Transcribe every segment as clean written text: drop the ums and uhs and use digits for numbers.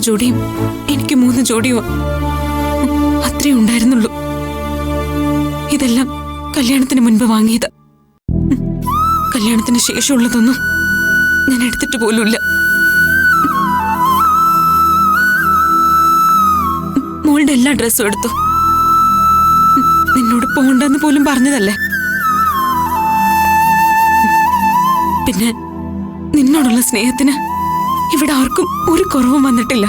ജോഡിയും എനിക്ക് 3 ജോഡിയുമാ. അത്രേ ഉണ്ടായിരുന്നുള്ളൂ. ഇതെല്ലാം കല്യാണത്തിന് മുൻപ് വാങ്ങിയത്. കല്യാണത്തിന് ശേഷമുള്ളതൊന്നും ഞാൻ എടുത്തിട്ട് പോലുമില്ല. മോളുടെ എല്ലാ ഡ്രസ്സും എടുത്തു. നിന്നോട് പോണ്ടെന്ന് പോലും പറഞ്ഞതല്ലേ. പിന്നെ നിന്നോടുള്ള സ്നേഹത്തിന് ഇവിടെ ആർക്കും ഒരു കുറവും വന്നിട്ടില്ല.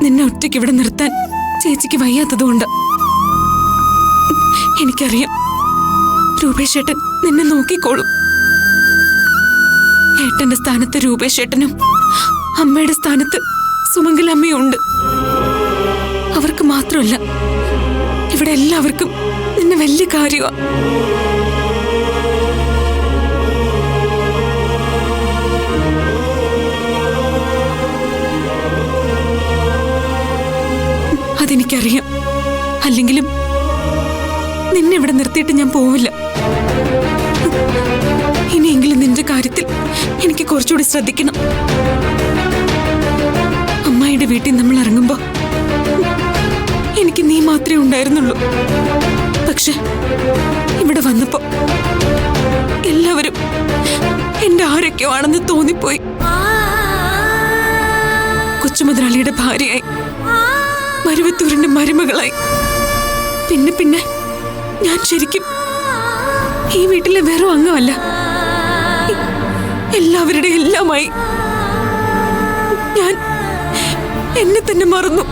നിന്നെ ഒറ്റയ്ക്ക് ഇവിടെ നിർത്താൻ ചേച്ചിക്ക് വയ്യാത്തതുകൊണ്ട്. എനിക്കറിയാം രൂപേഷ് ഏട്ടൻ നിന്നെ നോക്കിക്കോളും. ഏട്ടന്റെ സ്ഥാനത്ത് രൂപേഷ് ഏട്ടനും അമ്മയുടെ സ്ഥാനത്ത് സുമംഗലമ്മയും ഉണ്ട്. അവർക്ക് മാത്രമല്ല, ഇവിടെ എല്ലാവർക്കും നിന്നെ വലിയ കാര്യമാണ്. അതെനിക്കറിയാം. അല്ലെങ്കിലും നിന്നെ ഇവിടെ നിർത്തിയിട്ട് ഞാൻ പോവില്ല. ഇനിയെങ്കിലും നിന്റെ കാര്യത്തിൽ എനിക്ക് കുറച്ചുകൂടി ശ്രദ്ധിക്കണം. അമ്മായിയുടെ വീട്ടിൽ നമ്മൾ ഇറങ്ങുമ്പോ എനിക്ക് നീ മാത്രമേ ഉണ്ടായിരുന്നുള്ളൂ. പക്ഷെ ഇവിടെ വന്നപ്പോ എല്ലാവരും എന്റെ ആരൊക്കെയോ ആണെന്ന് തോന്നിപ്പോയി. കൊച്ചുമുതലാളിയുടെ ഭാര്യയായി, മരുവത്തൂരിന്റെ മരുമകളായി, പിന്നെ ഞാൻ ശരിക്കും ഈ വീട്ടിലെ വെറും അംഗമല്ല, എല്ലാവരുടെ എല്ലാമായി. ഞാൻ എന്നെ തന്നെ മറന്നു.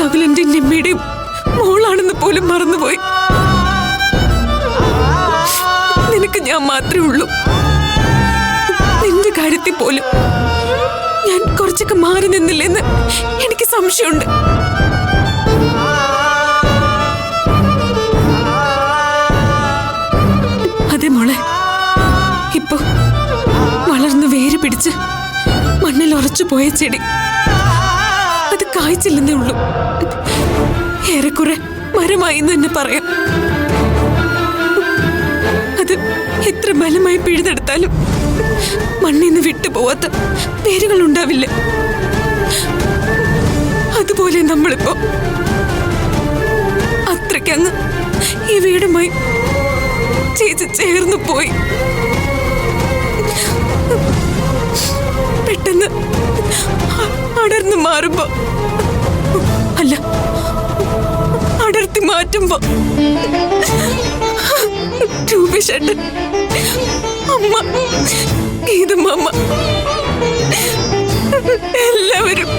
നകുലന്റെ നിമ്മയുടെയും മോളാണെന്ന് പോലും മറന്നുപോയി. നിനക്ക് ഞാൻ മാത്രമേ ഉള്ളൂ. നിന്റെ കാര്യത്തിൽ പോലും ഞാൻ കുറച്ചൊക്കെ മാറി നിന്നില്ലെന്ന് എനിക്ക് സംശയമുണ്ട്. അതെ മോളെ, ഇപ്പൊ വളർന്ന് വേര് പിടിച്ച് മണ്ണിൽ ഉറച്ചു പോയ ചെടി അത് കായ്ച്ചില്ലെന്നേ ഉള്ളൂ. ഏറെക്കുറെ മരമായി എന്ന് തന്നെ പറയാം. അത് എത്ര ബലമായി പിഴുതെടുത്താലും മണ്ണിന്ന് വിട്ടുപോവാത്ത വേരുകൾ ഉണ്ടാവില്ല. അതുപോലെ നമ്മളിപ്പോ അത്രയ്ക്കങ്ങ് ഈ വീടുമായി ചേച്ചി ചേർന്നു പോയി. പെട്ടെന്ന് അടർന്നു മാറുമ്പോ, അല്ല അടർത്തി മാറ്റുമ്പോ രൂപേഷേട്ടൻ, അമ്മ, ഗീതമ്മ, എല്ലാവരും